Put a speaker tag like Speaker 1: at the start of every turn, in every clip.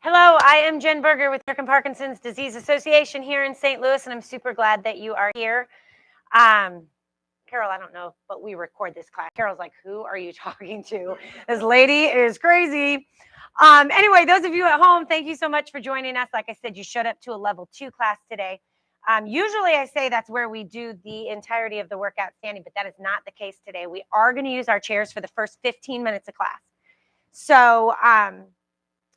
Speaker 1: Hello, I am Jen Berger with Parkinson's Disease Association here in St. Louis, and I'm super glad that you are here. Carol, I don't know, but we record this class. Carol's like, who are you talking to? This lady is crazy. Anyway, those of you at home, thank you so much for joining us. Like I said, you showed up to a level 2 class today. Usually I say that's where we do the entirety of the workout standing, but that is not the case today. We are going to use our chairs for the first 15 minutes of class. So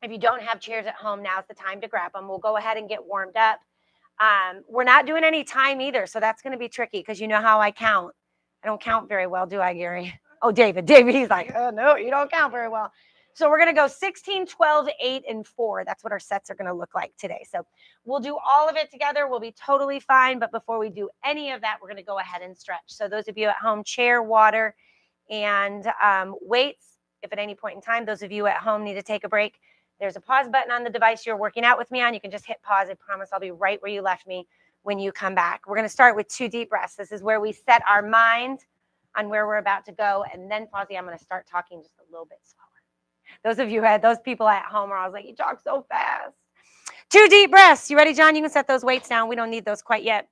Speaker 1: if you don't have chairs at home, now's the time to grab them. We'll go ahead and get warmed up. We're not doing any time either, so that's going to be tricky because you know how I count. I don't count very well, do I, Gary? Oh, David, he's like, oh, no, you don't count very well. So we're going to go 16, 12, 8, and 4. That's what our sets are going to look like today. So we'll do all of it together. We'll be totally fine. But before we do any of that, we're going to go ahead and stretch. So those of you at home, chair, water, and weights. If at any point in time, those of you at home need to take a break, there's a pause button on the device you're working out with me on. You can just hit pause. I promise I'll be right where you left me when you come back. We're going to start with 2 deep breaths. This is where we set our mind on where we're about to go. And then, Fozzie, I'm going to start talking just a little bit slower. Those people at home are always like, you talk so fast. 2 deep breaths. You ready, John? You can set those weights down. We don't need those quite yet.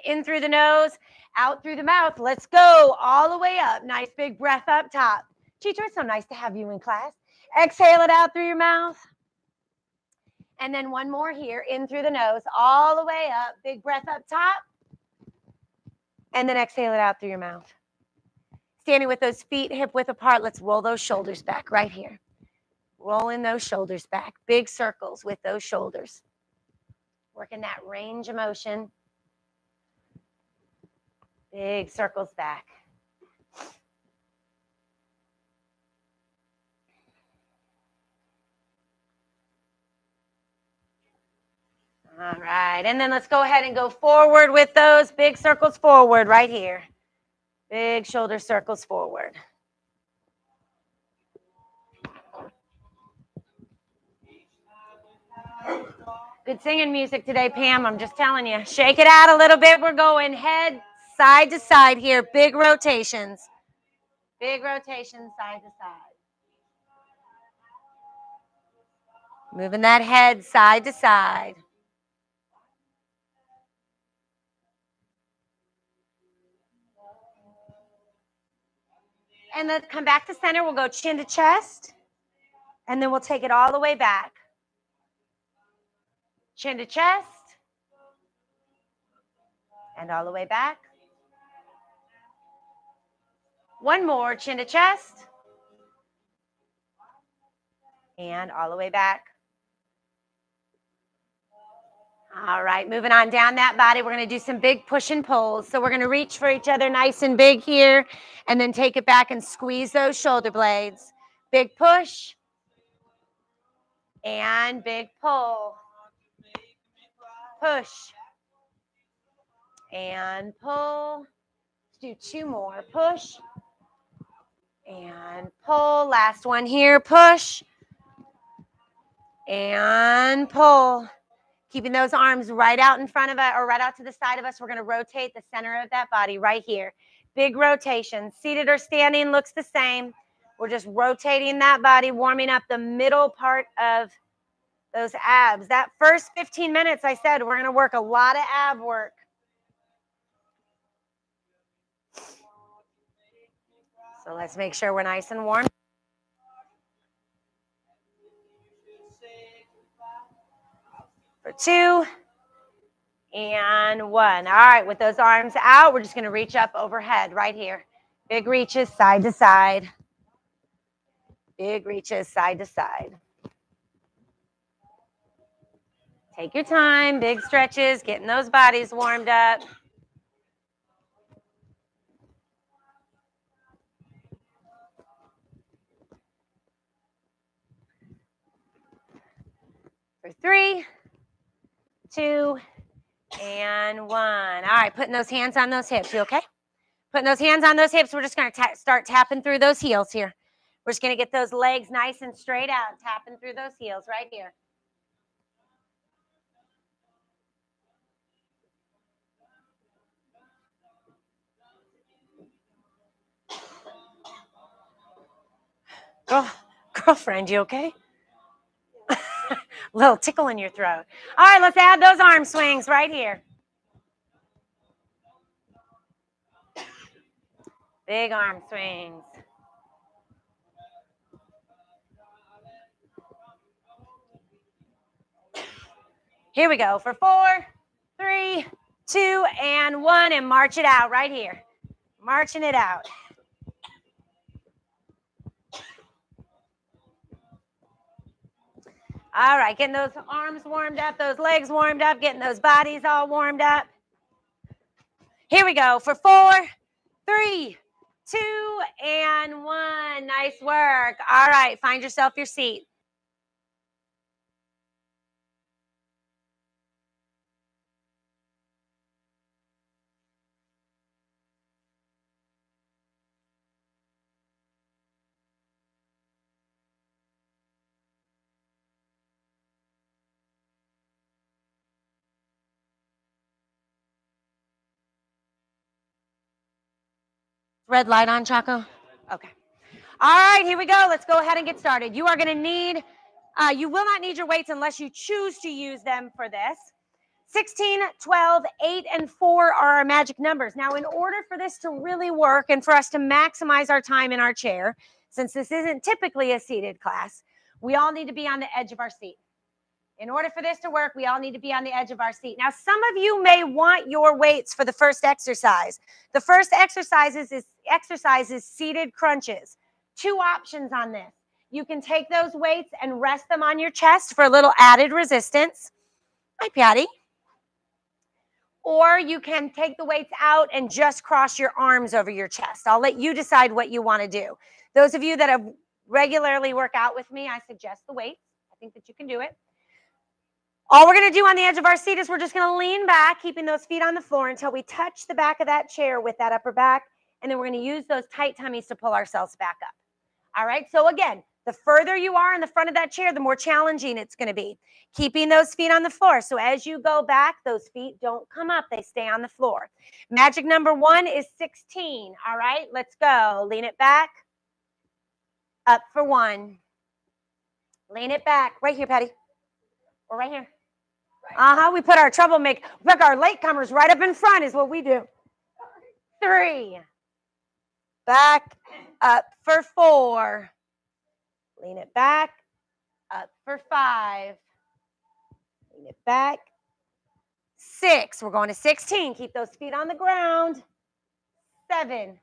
Speaker 1: In through the nose, out through the mouth. Let's go all the way up. Nice big breath up top. Teacher, it's so nice to have you in class. Exhale it out through your mouth. And then one more here, in through the nose, all the way up. Big breath up top. And then exhale it out through your mouth. Standing with those feet hip width apart, let's roll those shoulders back right here. Rolling those shoulders back. Big circles with those shoulders. Working that range of motion. Big circles back. All right, and then let's go ahead and go forward with those big circles forward right here. Big shoulder circles forward. Good singing music today, Pam. I'm just telling you. Shake it out a little bit. We're going head side to side here. Big rotations. Big rotations side to side. Moving that head side to side. And let's come back to center. We'll go chin to chest. And then we'll take it all the way back. Chin to chest. And all the way back. One more, chin to chest. And all the way back. All right, moving on down that body, we're going to do some big push and pulls. So we're going to reach for each other nice and big here, and then take it back and squeeze those shoulder blades. Big push and big pull. Push and pull. Let's do 2 more. Push and pull. Last one here. Push and pull. Keeping those arms right out in front of us or right out to the side of us. We're going to rotate the center of that body right here. Big rotation. Seated or standing looks the same. We're just rotating that body, warming up the middle part of those abs. That first 15 minutes, I said, we're going to work a lot of ab work. So let's make sure we're nice and warm. For 2 and 1. All right, with those arms out, we're just going to reach up overhead right here. Big reaches side to side. Big reaches side to side. Take your time, big stretches, getting those bodies warmed up. For 3, 2, and 1. All right, putting those hands on those hips. You okay? Putting those hands on those hips. We're just going to start tapping through those heels here. We're just going to get those legs nice and straight out, tapping through those heels right here. Girlfriend, you okay? Little tickle in your throat. All right, let's add those arm swings right here. Big arm swings. Here we go for 4, 3, 2, and 1, and march it out right here. Marching it out. All right, getting those arms warmed up, those legs warmed up, getting those bodies all warmed up. Here we go for 4, 3, 2, and 1. Nice work. All right, find yourself your seat. Red light on, Chaco? Okay. All right, here we go. Let's go ahead and get started. You are going to need, you will not need your weights unless you choose to use them for this. 16, 12, 8, and 4 are our magic numbers. Now, in order for this to really work and for us to maximize our time in our chair, since this isn't typically a seated class, we all need to be on the edge of our seat. In order for this to work, we all need to be on the edge of our seat. Now, some of you may want your weights for the first exercise. The first exercise is seated crunches. 2 options on this. You can take those weights and rest them on your chest for a little added resistance. Hi, Patty. Or you can take the weights out and just cross your arms over your chest. I'll let you decide what you want to do. Those of you that have regularly work out with me, I suggest the weights. I think that you can do it. All we're going to do on the edge of our seat is we're just going to lean back, keeping those feet on the floor until we touch the back of that chair with that upper back. And then we're going to use those tight tummies to pull ourselves back up. All right. So again, the further you are in the front of that chair, the more challenging it's going to be. Keeping those feet on the floor. So as you go back, those feet don't come up. They stay on the floor. Magic number 1 is 16. All right. Let's go. Lean it back. Up for 1. Lean it back. Right here, Patty. Or right here. We put our our latecomers right up in front is what we do. 3. Back, up for 4. Lean it back, up for 5. Lean it back. 6. We're going to 16. Keep those feet on the ground. 7.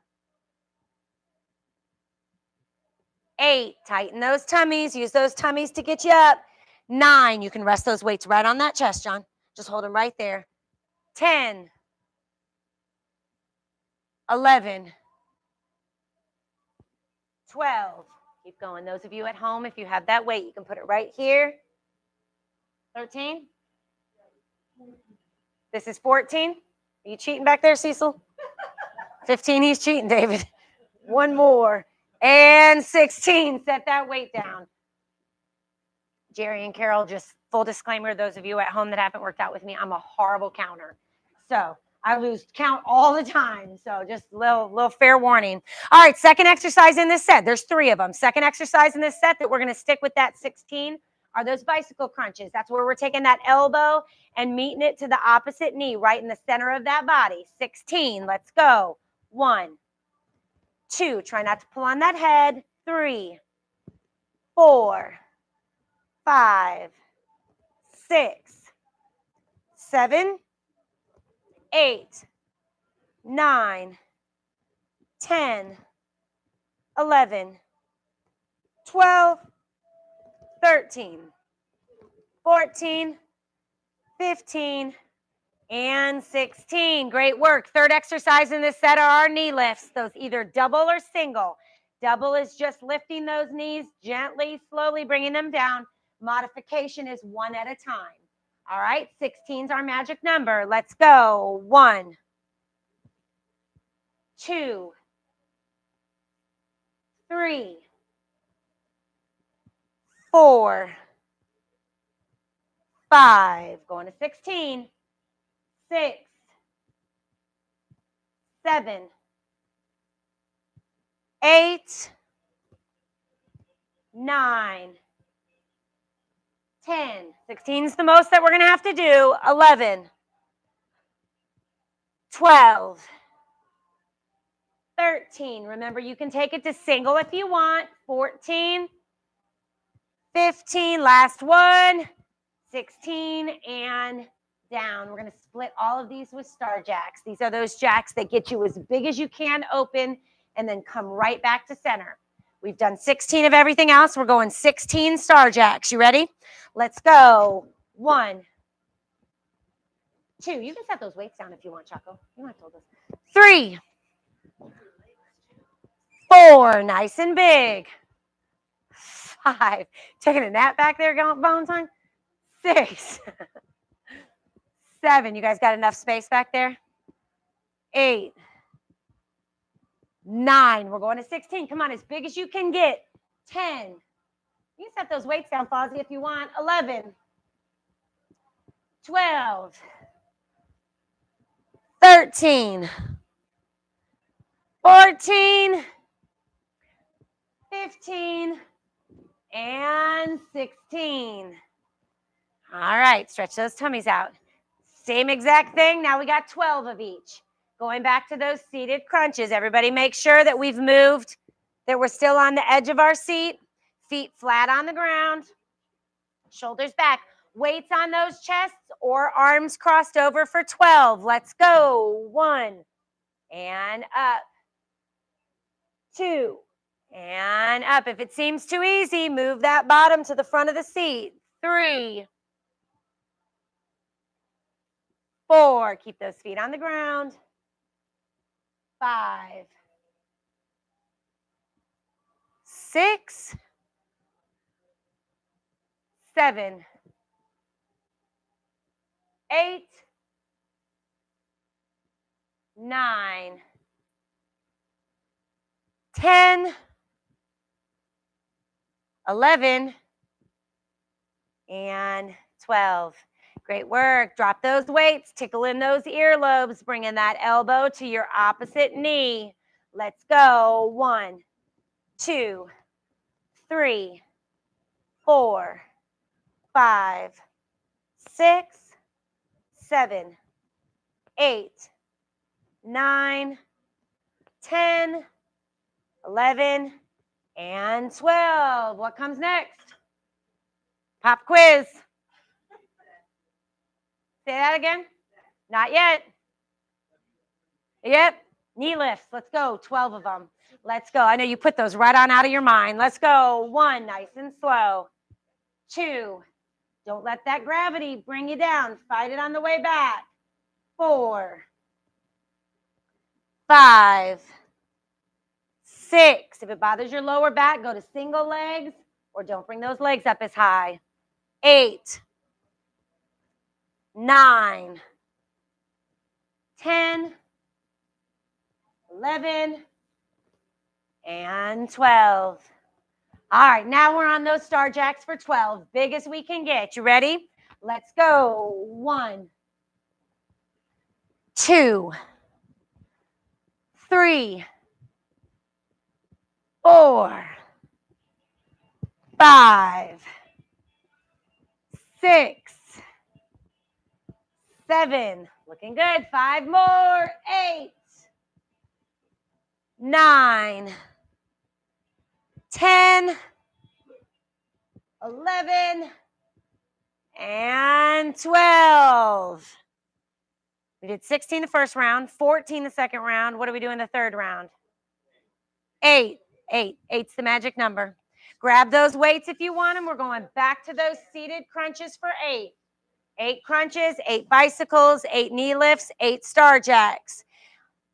Speaker 1: 8. Tighten those tummies. Use those tummies to get you up. 9. You can rest those weights right on that chest, John. Just hold them right there. 10. 11. 12. Keep going. Those of you at home, if you have that weight, you can put it right here. 13. This is 14. Are you cheating back there, Cecil? 15, he's cheating, David. 1 more. And 16. Set that weight down. Jerry and Carol, just full disclaimer, those of you at home that haven't worked out with me, I'm a horrible counter. So I lose count all the time. So just a little fair warning. All right, second exercise in this set. There's 3 of them. Second exercise in this set that we're going to stick with that 16 are those bicycle crunches. That's where we're taking that elbow and meeting it to the opposite knee, right in the center of that body. 16. Let's go. 1, 2. Try not to pull on that head. 3, 4, 5, 6, 7, 8, 9, 10, 11, 12, 13, 14, 15, and 16. Great work. Third exercise in this set are our knee lifts. Those either double or single. Double is just lifting those knees gently, slowly bringing them down. Modification is 1 at a time. All right, 16 is our magic number. Let's go. 1, 2, 3, 4, 5. Going to 16. 6, 7, 8, 9, 10. 16 is the most that we're going to have to do. 11. 12. 13. Remember, you can take it to single if you want. 14. 15. Last one. 16. And down. We're going to split all of these with star jacks. These are those jacks that get you as big as you can open and then come right back to center. We've done 16 of everything else. We're going 16 star jacks. You ready? Let's go. 1, 2. You can set those weights down if you want, Chaco. You might hold this. 3, 4. Nice and big. 5. Taking a nap back there, Valentine. 6. 7. You guys got enough space back there? 8. 9. We're going to 16. Come on, as big as you can get. 10. You can set those weights down, Fozzie, if you want. 11. 12. 13. 14. 15. And 16. All right, stretch those tummies out. Same exact thing. Now we got 12 of each. Going back to those seated crunches. Everybody make sure that we've moved, that we're still on the edge of our seat. Feet flat on the ground. Shoulders back. Weights on those chests or arms crossed over for 12. Let's go. 1. And up. 2. And up. If it seems too easy, move that bottom to the front of the seat. 3. 4. Keep those feet on the ground. 5. 6. 7. 8. 9. 10. 11. And 12. Great work. Drop those weights. Tickle in those earlobes. Bring in that elbow to your opposite knee. Let's go. 1, 2, 3, 4, 5, 6, 7, 8, 9, 10, 11, and 12. What comes next? Pop quiz. Say that again. Not yet. Yep. Knee lifts. Let's go. 12 of them. Let's go. I know you put those right on out of your mind. Let's go. 1, nice and slow. 2, don't let that gravity bring you down. Fight it on the way back. 4, 5, 6. If it bothers your lower back, go to single legs or don't bring those legs up as high. 8, 9, 10, 11, and 12. All right, now we're on those star jacks for 12. Big as we can get. You ready? Let's go. 1, 2, 3, 4, 5, 6, 7. Looking good. 5 more. 8, 9, 10, 11, and 12. We did 16 the first round, 14 the second round. What do we do in the third round? 8. 8. 8's the magic number. Grab those weights if you want them. We're going back to those seated crunches for 8. 8 crunches, 8 bicycles, 8 knee lifts, 8 star jacks.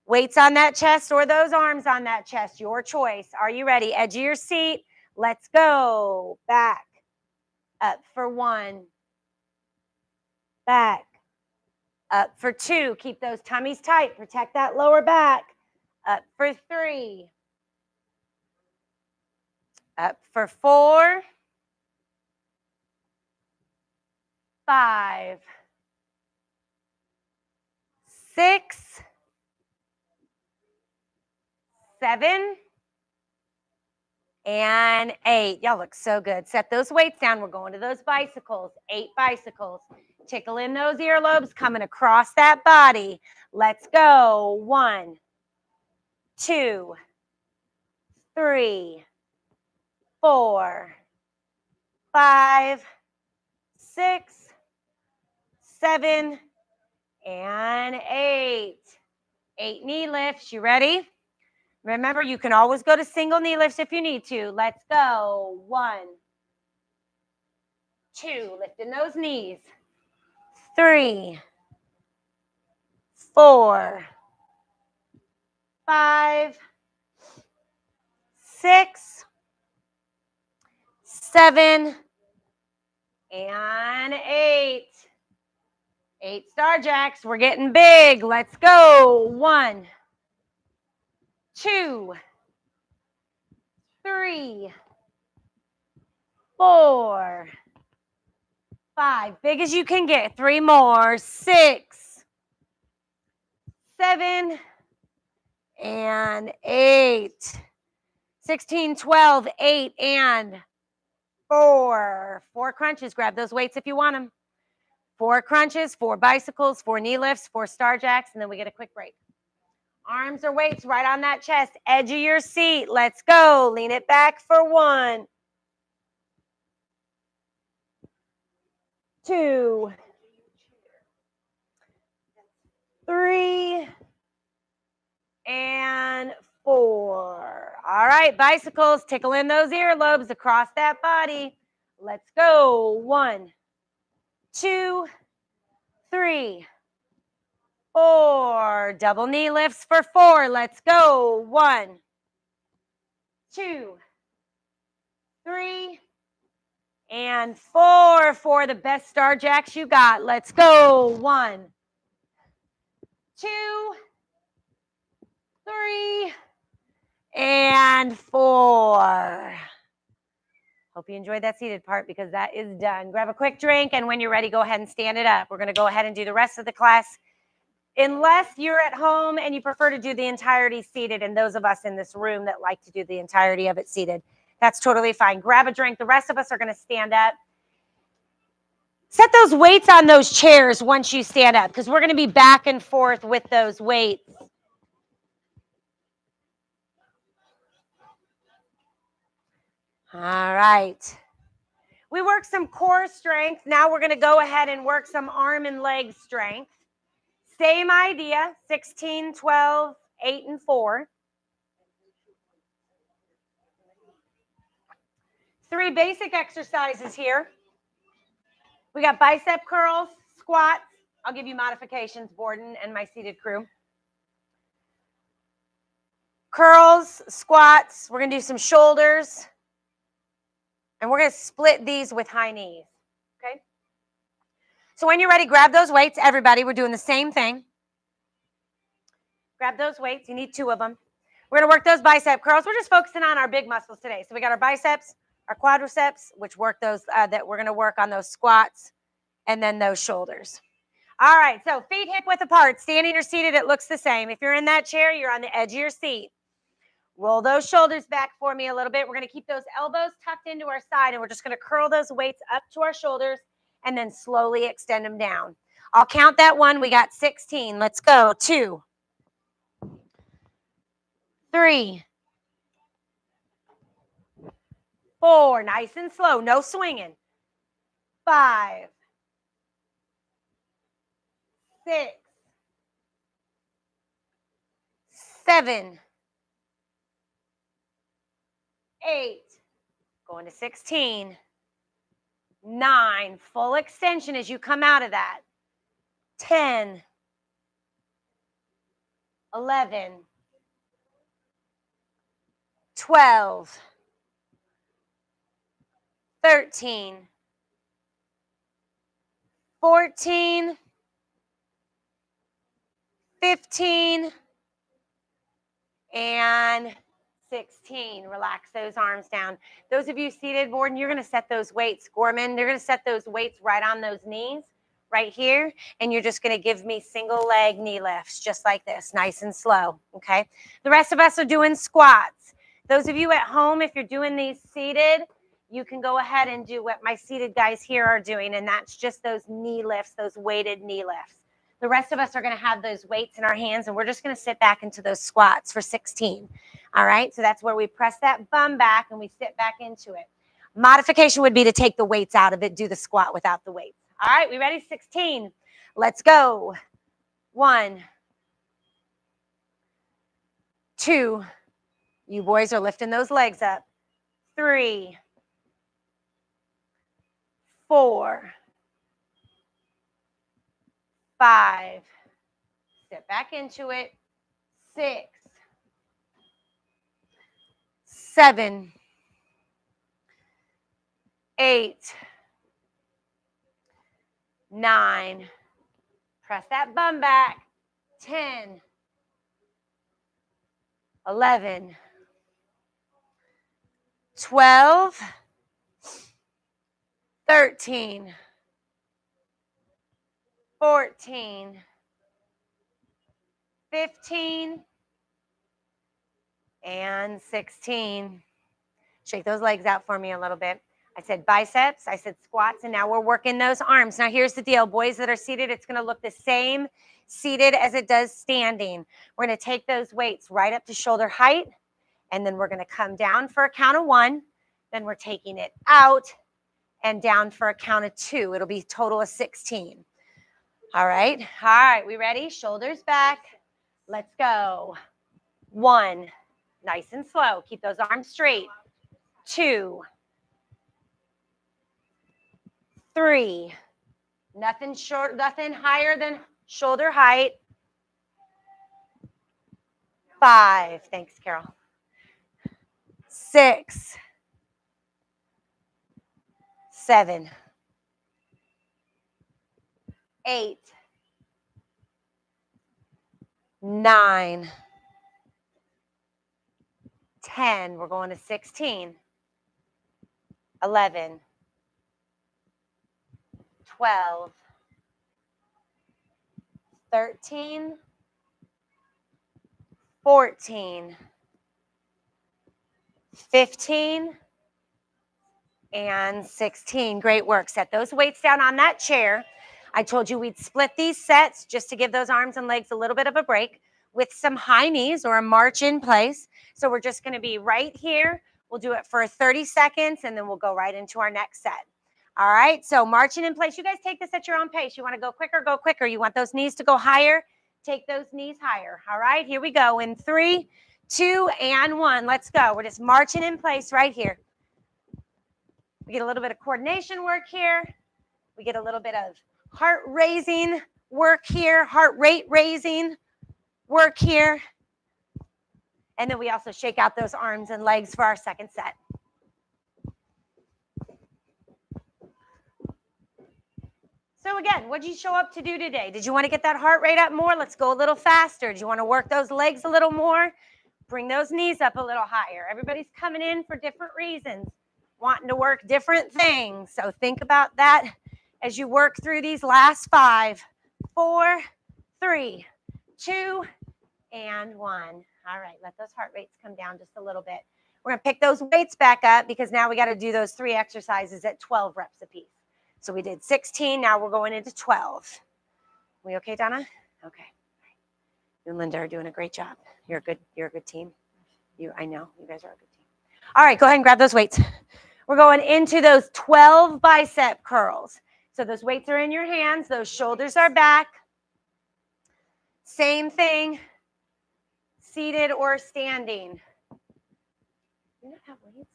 Speaker 1: Weights on that chest or those arms on that chest, your choice. Are you ready? Edge of your seat. Let's go. Back. Up for 1. Back. Up for 2. Keep those tummies tight. Protect that lower back. Up for 3. Up for 4. 5. 6. 7. and 8. Y'all look so good. Set those weights down. We're going to those bicycles. 8 bicycles. Tickle in those earlobes, coming across that body. Let's go. 1, 2, 3, 4, 5, 6, 7, and 8. 8 knee lifts. You ready? Remember, you can always go to single knee lifts if you need to. Let's go. 1, 2, lifting those knees. 3, 4, 5, 6, 7, and 8. 8 star jacks. We're getting big. Let's go. 1, 2, 3, 4, 5. Big as you can get. 3 more. 6, 7, and 8. 16, 12, 8, and 4. 4 crunches. Grab those weights if you want them. 4 crunches, 4 bicycles, 4 knee lifts, 4 star jacks, and then we get a quick break. Arms or weights right on that chest, edge of your seat. Let's go. Lean it back for 1, 2, 3, and 4. All right, bicycles, tickle in those earlobes across that body. Let's go. 1, 2, 3, 4. Double knee lifts for 4. Let's go. 1, 2, 3, and 4. For the best star jacks you got. Let's go. 1, 2, 3, and 4. Hope you enjoyed that seated part because that is done. Grab a quick drink, and when you're ready, go ahead and stand it up. We're going to go ahead and do the rest of the class. Unless you're at home and you prefer to do the entirety seated, and those of us in this room that like to do the entirety of it seated, that's totally fine. Grab a drink. The rest of us are going to stand up. Set those weights on those chairs once you stand up because we're going to be back and forth with those weights. All right. We work some core strength. Now we're going to go ahead and work some arm and leg strength. Same idea, 16, 12, 8, and 4. 3 basic exercises here. We got bicep curls, squats. I'll give you modifications, Borden and my seated crew. Curls, squats. We're going to do some shoulders. And we're going to split these with high knees. Okay? So when you're ready, grab those weights. Everybody, we're doing the same thing. Grab those weights. You need 2 of them. We're going to work those bicep curls. We're just focusing on our big muscles today. So we got our biceps, our quadriceps, which work those, that we're going to work on those squats, and then those shoulders. All right, so feet hip width apart. Standing or seated, it looks the same. If you're in that chair, you're on the edge of your seat. Roll those shoulders back for me a little bit. We're going to keep those elbows tucked into our side, and we're just going to curl those weights up to our shoulders and then slowly extend them down. I'll count that 1. We got 16. Let's go. 2, 3, 4. Nice and slow. No swinging. 5, 6, 7, 8. Going to 16. 9. Full extension as you come out of that. 10. 11. 12. 13. 14. 15. And 16. Relax those arms down. Those of you seated, Borden, you're going to set those weights. Gorman, they're going to set those weights right on those knees, right here. And you're just going to give me single leg knee lifts, just like this, nice and slow, okay? The rest of us are doing squats. Those of you at home, if you're doing these seated, you can go ahead and do what my seated guys here are doing, and that's just those knee lifts, those weighted knee lifts. The rest of us are going to have those weights in our hands, and we're just going to sit back into those squats for 16. All right, so that's where we press that bum back and we sit back into it. Modification would be to take the weights out of it, do the squat without the weights. All right, we ready? 16. Let's go. 1, 2. You boys are lifting those legs up. 3, 4, 5. Sit back into it. 6, 7, 8, 9. Press that bum back. 10, 11, 12, 13, 14, 15, and 16. Shake those legs out for me a little bit. I said biceps, I said squats, and now we're working those arms. Now here's the deal. Boys that are seated, it's going to look the same seated as it does standing. We're going to take those weights right up to shoulder height, and then we're going to come down for a count of 1. Then we're taking it out and down for a count of 2. It'll be a total of 16. All right, we ready? Shoulders back. Let's go. 1, nice and slow. Keep those arms straight. 2, 3, nothing higher than shoulder height. 5, thanks, Carol. 6, 7, 8, 9, 10. We're going to 16. 11, 12, 13, 14, 15, and 16. Great work. Set those weights down on that chair. I told you we'd split these sets just to give those arms and legs a little bit of a break with some high knees or a march in place. So we're just going to be right here. We'll do it for 30 seconds, and then we'll go right into our next set. All right, so marching in place. You guys take this at your own pace. You want to go quicker, go quicker. You want those knees to go higher, take those knees higher. All right, here we go in 3, 2, and 1. Let's go. We're just marching in place right here. We get a little bit of coordination work here. We get a little bit of heart raising work here, heart rate raising work here. And then we also shake out those arms and legs for our second set. So again, what did you show up to do today? Did you want to get that heart rate up more? Let's go a little faster. Do you want to work those legs a little more? Bring those knees up a little higher. Everybody's coming in for different reasons, wanting to work different things. So think about that as you work through these last 5, 4, 3, 2, and 1. All right, let those heart rates come down just a little bit. We're going to pick those weights back up because now we got to do those 3 exercises at 12 reps apiece. So we did 16. Now we're going into 12. We okay, Donna? Okay. You and Linda are doing a great job. You're a good team. I know you guys are a good team. All right, go ahead and grab those weights. We're going into those 12 bicep curls. So those weights are in your hands. Those shoulders are back. Same thing, seated or standing. Do you not have weights?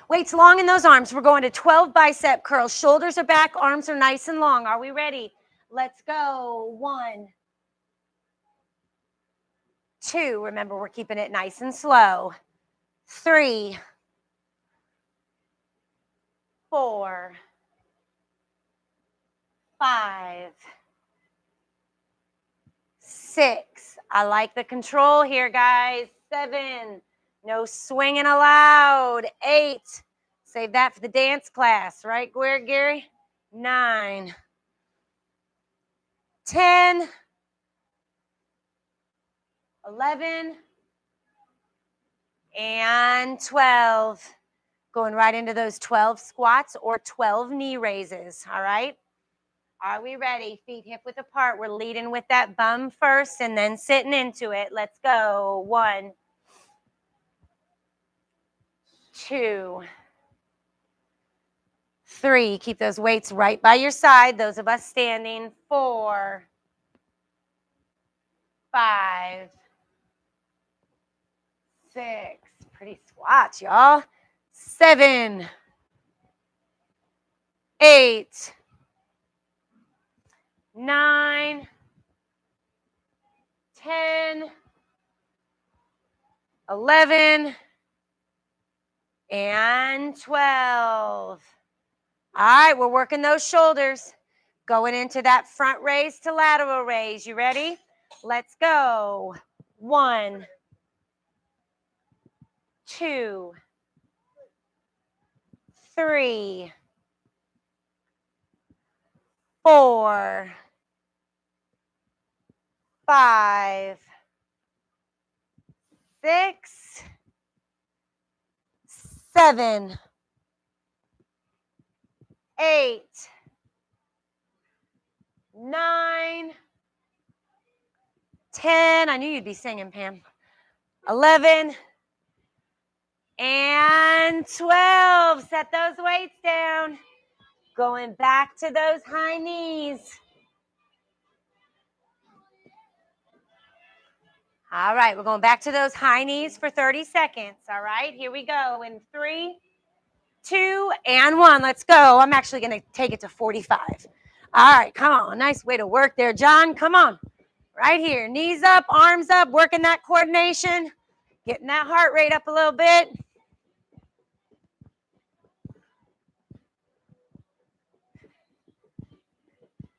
Speaker 1: Weights long in those arms. We're going to 12 bicep curls. Shoulders are back, arms are nice and long. Are we ready? Let's go. 1, 2. Remember, we're keeping it nice and slow. 3, 4, 5, 6. I like the control here, guys. 7. No swinging allowed. 8. Save that for the dance class, right, Gary? 9. 10. 11. And 12. Going right into those 12 squats or 12 knee raises, all right? Are we ready? Feet hip width apart. We're leading with that bum first and then sitting into it. Let's go. 1, 2, 3. Keep those weights right by your side. Those of us standing. 4, 5, 6. Pretty squats, y'all. 7, 8, 9, 10, 11, and 12. All right, we're working those shoulders. Going into that front raise to lateral raise. You ready? Let's go. 1, 2, 3, 4, 5, 6, 7, 8, 9, 10. I knew you'd be singing, Pam. 11 and 12. Set those weights down. Going back to those high knees. All right, we're going back to those high knees for 30 seconds. All right, here we go. In 3, 2, and 1. Let's go. I'm actually going to take it to 45. All right, come on. Nice way to work there, John. Come on. Right here. Knees up, arms up, working that coordination. Getting that heart rate up a little bit.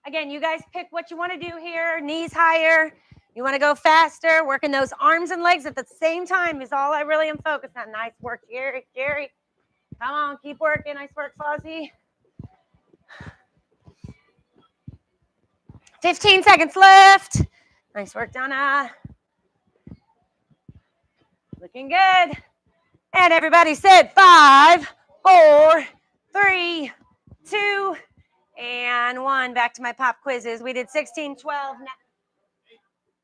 Speaker 1: Again, you guys pick what you want to do here. Knees higher. You want to go faster. Working those arms and legs at the same time is all I really am focused on. Nice work, Jerry. Come on, keep working. Nice work, Fozzie. 15 seconds left. Nice work, Donna. Looking good. And everybody said 5, 4, 3, 2, and 1. Back to my pop quizzes. We did 16, 12.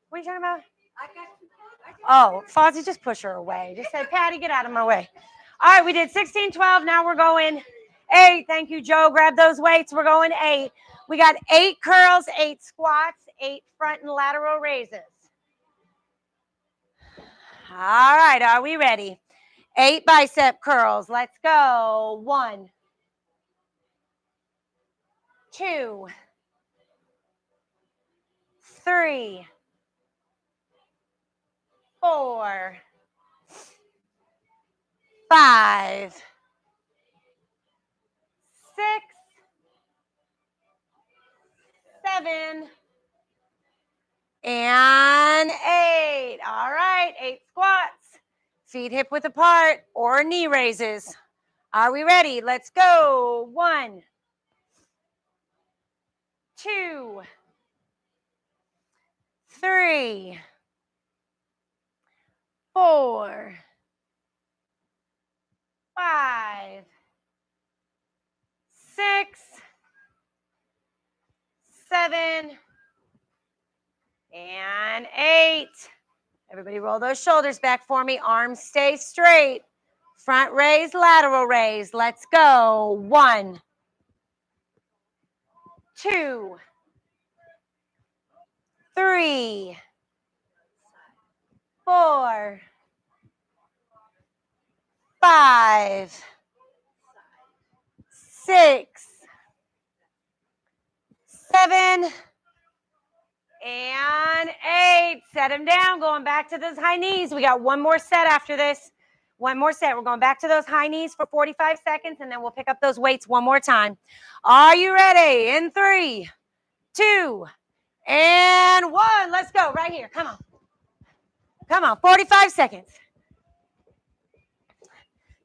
Speaker 1: What are you talking about? Oh, Fozzie, just push her away. Just say, Patty, get out of my way. All right, we did 16, 12. Now we're going 8. Thank you, Joe. Grab those weights. We're going 8. We got 8 curls, 8 squats, 8 front and lateral raises. All right, are we ready? 8 bicep curls. Let's go. 1, 2, 3, 4, 5, 6, seven, and 8. All right, 8 squats. Feet hip width apart or knee raises. Are we ready? Let's go. 1, 2, 3, 4, 5, 6, 7, and 8. Everybody roll those shoulders back for me. Arms stay straight. Front raise, lateral raise. Let's go. 1, 2, 3, 4, 5, 6, 7, and 8. Set them down. Going back to those high knees. We got one more set after this. One more set. We're going back to those high knees for 45 seconds, and then we'll pick up those weights one more time. Are you ready? In 3, 2, and 1. Let's go right here. Come on. Come on, 45 seconds.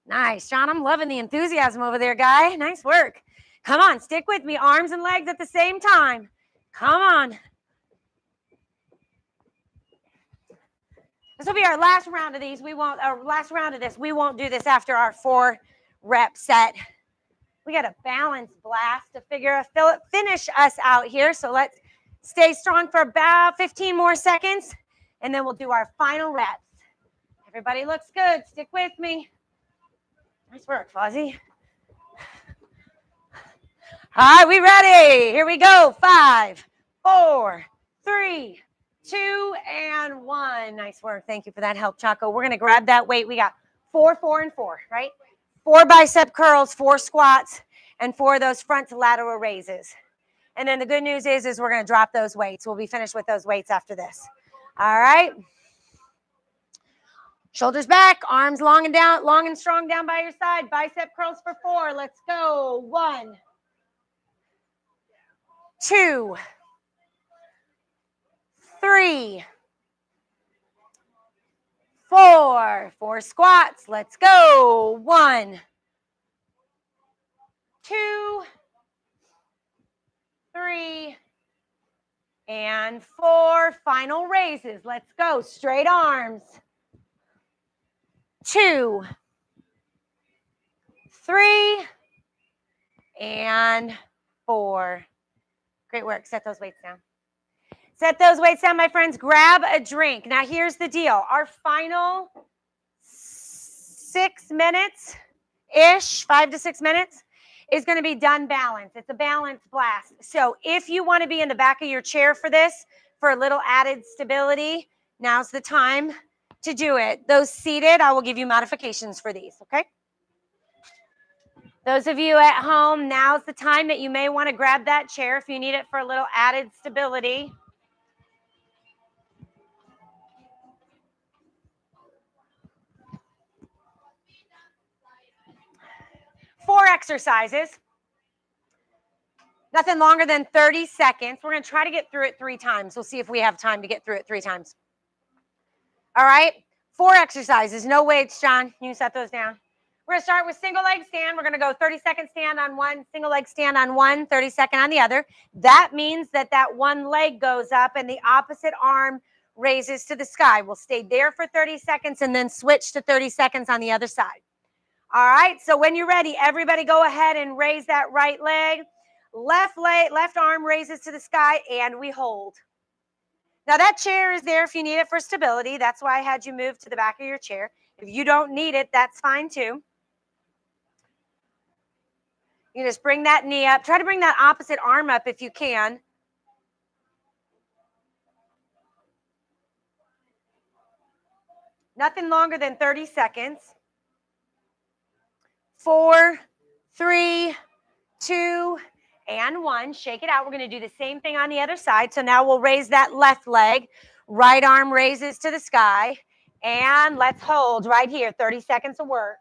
Speaker 1: Nice, Sean. I'm loving the enthusiasm over there, guy. Nice work. Come on, stick with me. Arms and legs at the same time. Come on. This will be our last round of these. We won't do this after our 4-rep set. We got a balance blast to finish us out here. So let's stay strong for about 15 more seconds, and then we'll do our final reps. Everybody looks good. Stick with me. Nice work, Fuzzy. All right, we ready? Here we go. 5, 4, 3, 2, and 1. Nice work. Thank you for that help, Chaco. We're going to grab that weight. We got 4, 4, and 4, right? 4 bicep curls, 4 squats, and 4 of those front to lateral raises. And then the good news is we're going to drop those weights. We'll be finished with those weights after this. All right. Shoulders back, arms long and strong down by your side. Bicep curls for 4. Let's go. 1, 2, 3, 4. 4 squats. Let's go. 1, 2, 3, and 4. Final raises. Let's go. Straight arms. 2, 3, and 4. Great work. Set those weights down. Set those weights down, my friends. Grab a drink. Now, here's the deal. Our final 6 minutes-ish, 5 to 6 minutes, is going to be done balance. It's a balance blast. So if you want to be in the back of your chair for this, for a little added stability, now's the time to do it. Those seated, I will give you modifications for these, okay? Those of you at home, now's the time that you may want to grab that chair if you need it for a little added stability. Four exercises. Nothing longer than 30 seconds. We're going to try to get through it 3 times. We'll see if we have time to get through it 3 times. All right? 4 exercises. No weights, John. You can set those down. We're going to start with single leg stand. We're going to go 30-second stand on one, single leg stand on one, 30-second on the other. That means that one leg goes up and the opposite arm raises to the sky. We'll stay there for 30 seconds and then switch to 30 seconds on the other side. All right, so when you're ready, everybody go ahead and raise that right leg. Left arm raises to the sky, and we hold. Now, that chair is there if you need it for stability. That's why I had you move to the back of your chair. If you don't need it, that's fine too. You just bring that knee up. Try to bring that opposite arm up if you can. Nothing longer than 30 seconds. 4, 3, 2, and 1. Shake it out. We're going to do the same thing on the other side. So now we'll raise that left leg. Right arm raises to the sky. And let's hold right here. 30 seconds of work.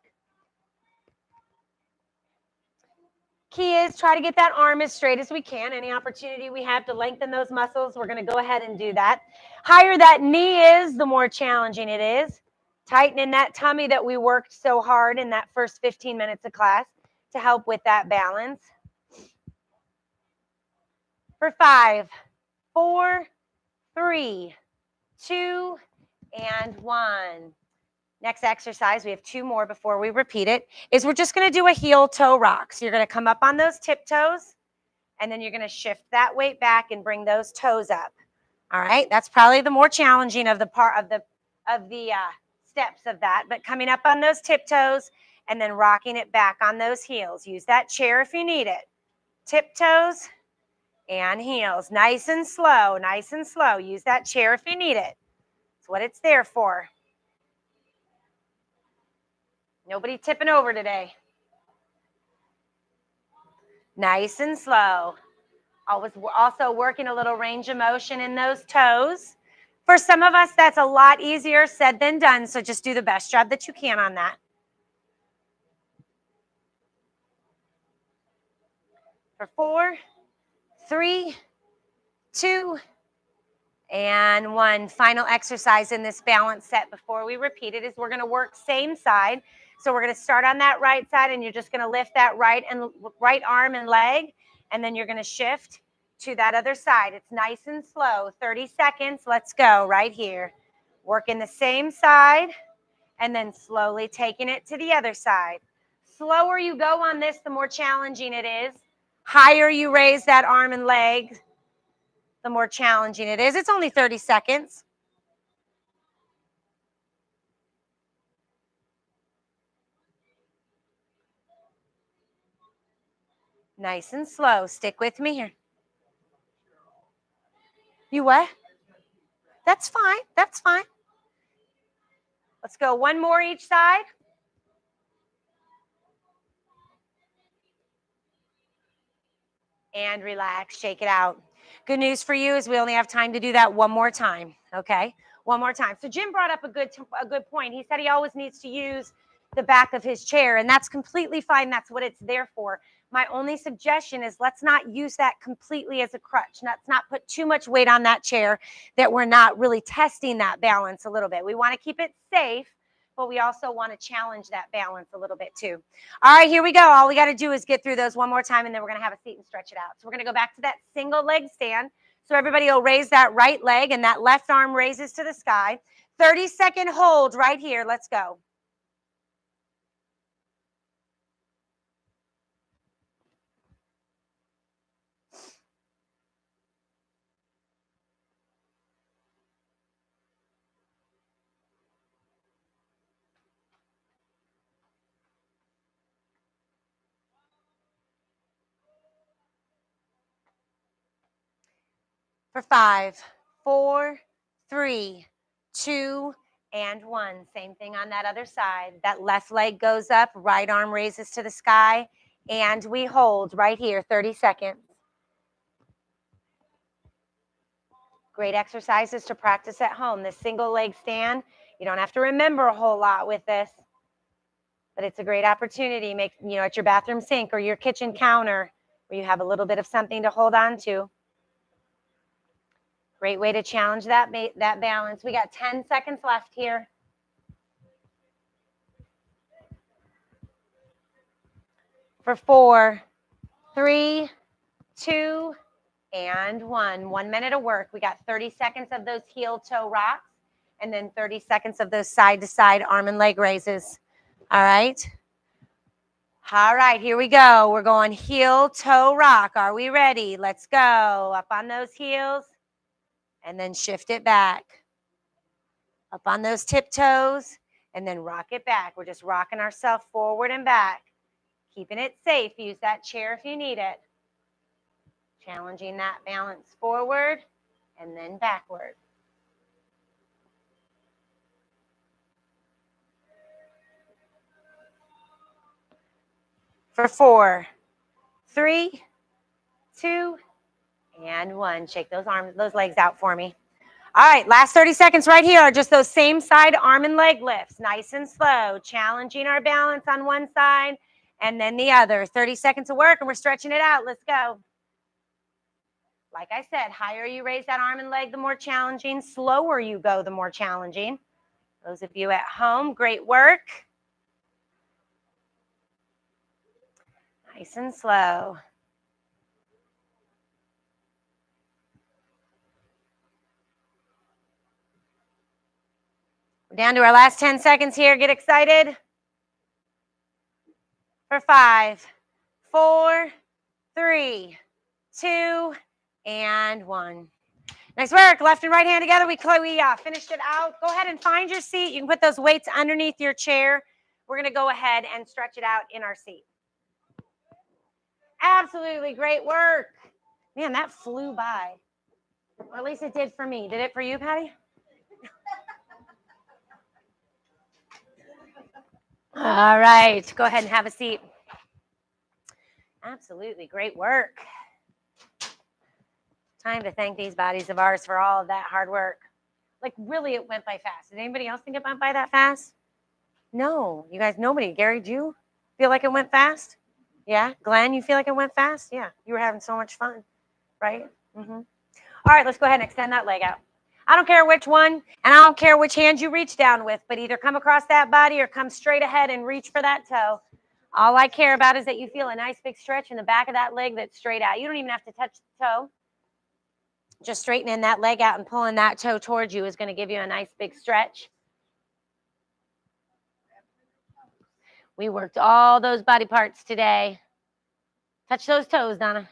Speaker 1: Key is try to get that arm as straight as we can. Any opportunity we have to lengthen those muscles, we're going to go ahead and do that. Higher that knee is, the more challenging it is. Tightening that tummy that we worked so hard in that first 15 minutes of class to help with that balance. For 5, 4, 3, 2, and 1. Next exercise, we have 2 more before we repeat it, is we're just going to do a heel toe rock. So you're going to come up on those tiptoes, and then you're going to shift that weight back and bring those toes up. All right, that's probably the more challenging of the steps of that, but coming up on those tiptoes and then rocking it back on those heels. Use that chair if you need it. Tiptoes and heels. Nice and slow, nice and slow. Use that chair if you need it. It's what it's there for. Nobody tipping over today. Nice and slow. Also working a little range of motion in those toes. For some of us, that's a lot easier said than done, so just do the best job that you can on that. For 4, 3, 2, and 1. Final exercise in this balance set before we repeat it is we're going to work same side. So we're going to start on that right side, and you're just going to lift that right arm and leg, and then you're going to shift to that other side. It's nice and slow. 30 seconds. Let's go right here. Working the same side, and then slowly taking it to the other side. Slower you go on this, the more challenging it is. Higher you raise that arm and leg, the more challenging it is. It's only 30 seconds. Nice and slow. Stick with me here. You what? That's fine. That's fine. Let's go one more each side. And relax. Shake it out. Good news for you is we only have time to do that one more time. Okay? One more time. So Jim brought up a good point. He said he always needs to use the back of his chair, and that's completely fine. That's what it's there for. My only suggestion is let's not use that completely as a crutch. Let's not put too much weight on that chair that we're not really testing that balance a little bit. We want to keep it safe, but we also want to challenge that balance a little bit too. All right, here we go. All we got to do is get through those one more time, and then we're going to have a seat and stretch it out. So we're going to go back to that single leg stand. So everybody will raise that right leg, and that left arm raises to the sky. 30-second hold right here. Let's go. For 5, 4, 3, 2, and 1. Same thing on that other side. That left leg goes up, right arm raises to the sky, and we hold right here, 30 seconds. Great exercises to practice at home. This single leg stand, you don't have to remember a whole lot with this, but it's a great opportunity. Make, at your bathroom sink or your kitchen counter where you have a little bit of something to hold on to. Great way to challenge that balance. We got 10 seconds left here. For 4, 3, 2, and 1. 1 minute of work. We got 30 seconds of those heel toe rocks, and then 30 seconds of those side to side arm and leg raises. All right. All right, here we go. We're going heel toe rock. Are we ready? Let's go. Up on those heels. And then shift it back. Up on those tiptoes, and then rock it back. We're just rocking ourselves forward and back. Keeping it safe. Use that chair if you need it. Challenging that balance forward and then backward. For 4, 3, 2, and 1. Shake those legs out for me. All right, last 30 seconds right here are just those same side arm and leg lifts, nice and slow, challenging our balance on one side and then the other. 30 seconds of work, and we're stretching it out. Let's go. Like I said, higher you raise that arm and leg, the more challenging. Slower you go, the more challenging. Those of you at home, great work. Nice and slow. We're down to our last 10 seconds here. Get excited. For 5, 4, 3, 2, and 1. Nice work. Left and right hand together. We finished it out. Go ahead and find your seat. You can put those weights underneath your chair. We're going to go ahead and stretch it out in our seat. Absolutely great work. Man, that flew by. Or at least it did for me. Did it for you, Patty? All right. Go ahead and have a seat. Absolutely great work. Time to thank these bodies of ours for all of that hard work. Like, really, it went by fast. Did anybody else think it went by that fast? No. You guys, nobody. Gary, do you feel like it went fast? Yeah? Glenn, you feel like it went fast? Yeah. You were having so much fun, right? Mm-hmm. All right, let's go ahead and extend that leg out. I don't care which one, and I don't care which hand you reach down with, but either come across that body or come straight ahead and reach for that toe. All I care about is that you feel a nice big stretch in the back of that leg that's straight out. You don't even have to touch the toe. Just straightening that leg out and pulling that toe towards you is going to give you a nice big stretch. We worked all those body parts today. Touch those toes, Donna.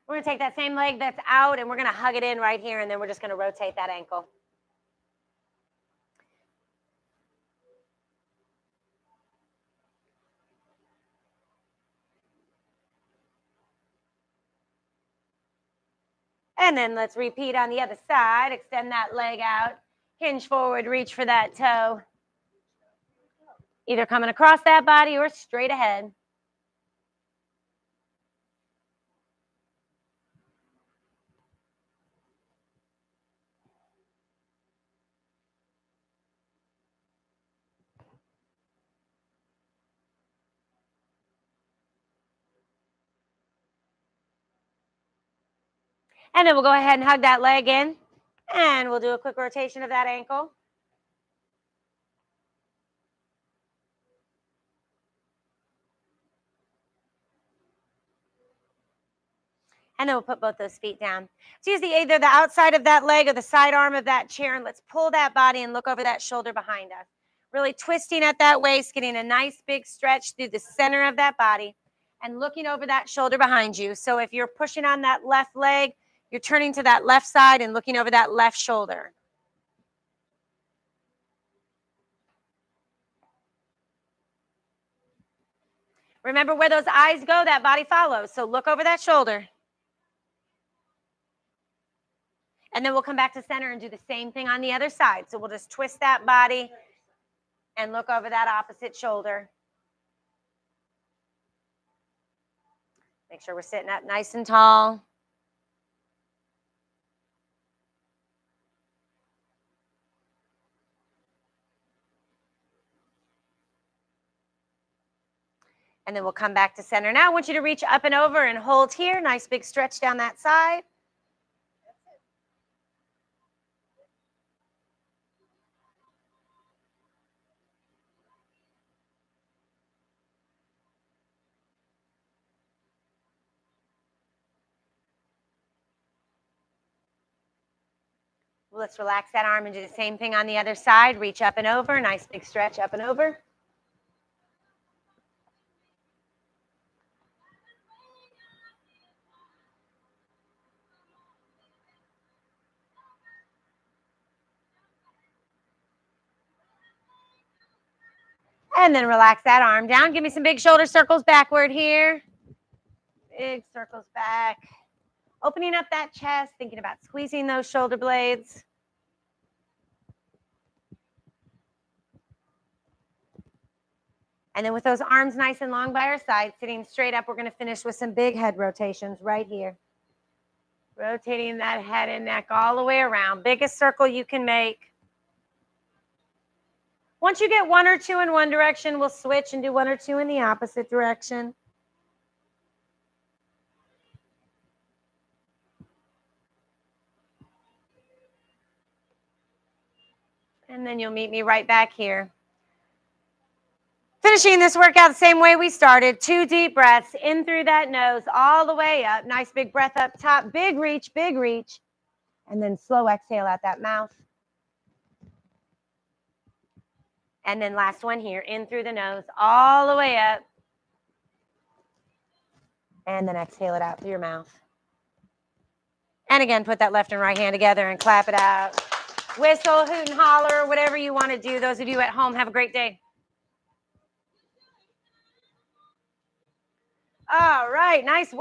Speaker 1: We're going to take that same leg that's out and we're going to hug it in right here, and then we're just going to rotate that ankle. And then let's repeat on the other side. Extend that leg out, hinge forward, reach for that toe. Either coming across that body or straight ahead. And then we'll go ahead and hug that leg in, and we'll do a quick rotation of that ankle. And then we'll put both those feet down. So use either the outside of that leg or the side arm of that chair, and let's pull that body and look over that shoulder behind us. Really twisting at that waist, getting a nice big stretch through the center of that body and looking over that shoulder behind you. So if you're pushing on that left leg, you're turning to that left side and looking over that left shoulder. Remember, where those eyes go, that body follows. So look over that shoulder. And then we'll come back to center and do the same thing on the other side. So we'll just twist that body and look over that opposite shoulder. Make sure we're sitting up nice and tall. And then we'll come back to center. Now I want you to reach up and over and hold here. Nice big stretch down that side. Let's relax that arm and do the same thing on the other side. Reach up and over. Nice big stretch up and over. And then relax that arm down. Give me some big shoulder circles backward here. Big circles back. Opening up that chest, thinking about squeezing those shoulder blades. And then with those arms nice and long by our side, sitting straight up, we're going to finish with some big head rotations right here. Rotating that head and neck all the way around. Biggest circle you can make. Once you get one or two in one direction, we'll switch and do one or two in the opposite direction. And then you'll meet me right back here. Finishing this workout the same way we started. 2 deep breaths in through that nose all the way up. Nice big breath up top. Big reach, big reach. And then slow exhale out that mouth. And then last one here, in through the nose, all the way up. And then exhale it out through your mouth. And again, put that left and right hand together and clap it out. Whistle, hoot, and holler, whatever you want to do. Those of you at home, have a great day. All right, nice work.